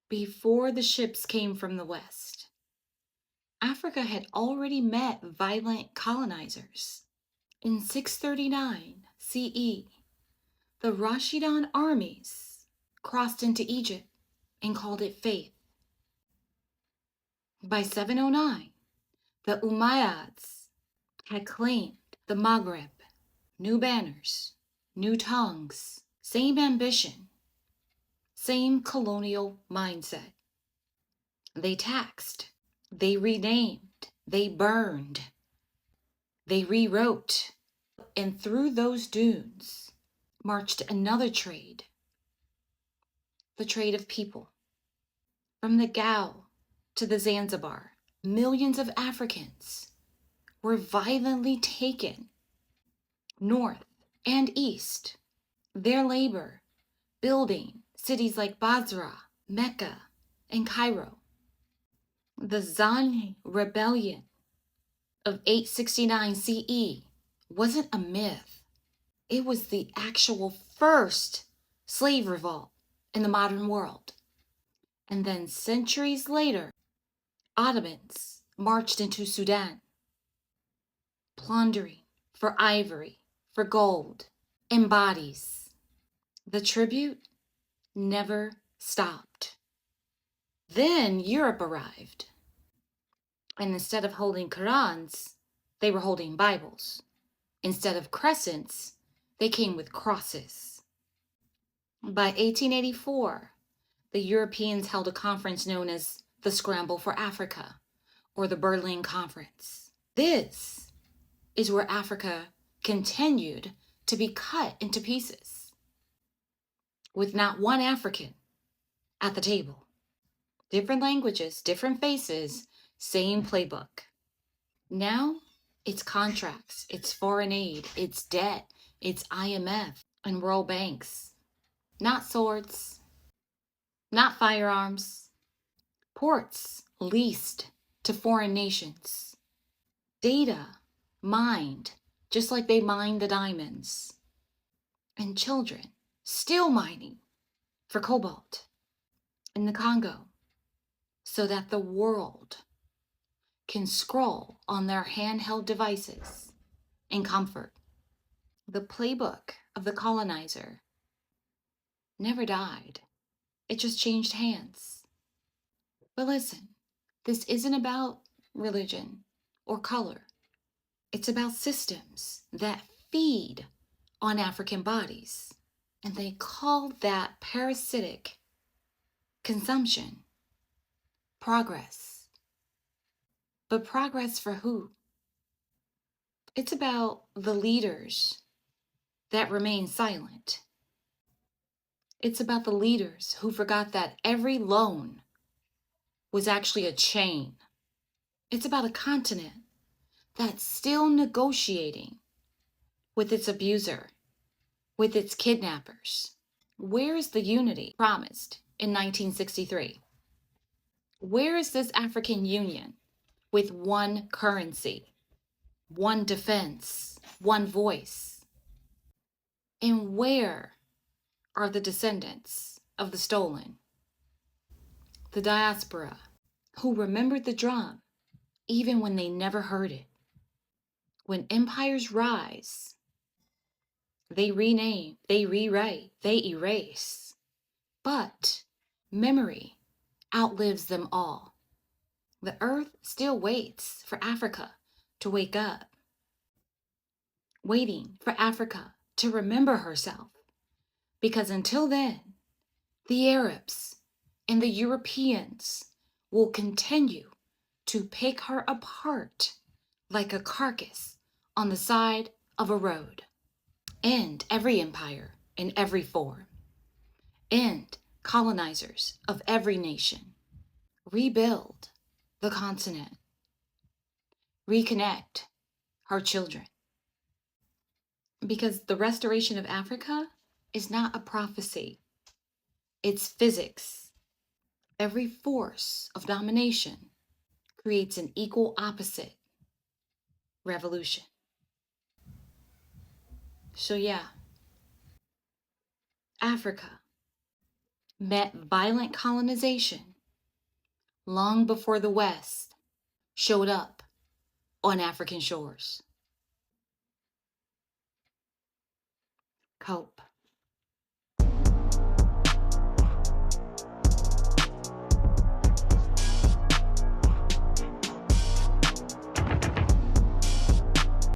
Before the ships came from the west, Africa had already met violent colonizers. In 639 CE, the Rashidun armies crossed into Egypt and called it faith. By 709, the Umayyads had claimed the Maghreb. New banners, new tongues, same ambition, same colonial mindset. They taxed, they renamed, they burned, they rewrote, and through those dunes marched another trade, the trade of people. From the Gao to the Zanzibar, millions of Africans were violently taken north and east. Their labor building cities like Basra, Mecca, and Cairo. The Zan Rebellion of 869 CE wasn't a myth. It was the actual first slave revolt in the modern world. And then centuries later, Ottomans marched into Sudan, plundering for ivory, for gold, and bodies. The tribute never stopped. Then Europe arrived, and instead of holding Qurans, they were holding Bibles. Instead of crescents, they came with crosses. By 1884, the Europeans held a conference known as the Scramble for Africa, or the Berlin Conference. This is where Africa continued to be cut into pieces, with not one African at the table. Different languages, different faces, same playbook. Now, it's contracts, it's foreign aid, it's debt, it's IMF and World Banks. Not swords, not firearms, ports leased to foreign nations. Data mined, just like they mined the diamonds. And children still mining for cobalt in the Congo so that the world can scroll on their handheld devices in comfort. The playbook of the colonizer never died. It just changed hands. But listen, this isn't about religion or color. It's about systems that feed on African bodies. And they call that parasitic consumption progress. But progress for who? It's about the leaders that remain silent. It's about the leaders who forgot that every loan was actually a chain. It's about a continent that's still negotiating with its abuser, with its kidnappers. Where is the unity promised in 1963? Where is this African Union with one currency, one defense, one voice? And where are the descendants of the stolen? The diaspora, who remembered the drum even when they never heard it. When empires rise, they rename, they rewrite, they erase. But memory outlives them all. The earth still waits for Africa to wake up, waiting for Africa to remember herself. Because until then, the Arabs and the Europeans will continue to pick her apart like a carcass on the side of a road. End every empire in every form. End colonizers of every nation. Rebuild the continent. Reconnect her children. Because the restoration of Africa is not a prophecy. It's physics. Every force of domination creates an equal opposite revolution. So yeah, Africa, met violent colonization long before the West showed up on African shores. Cope.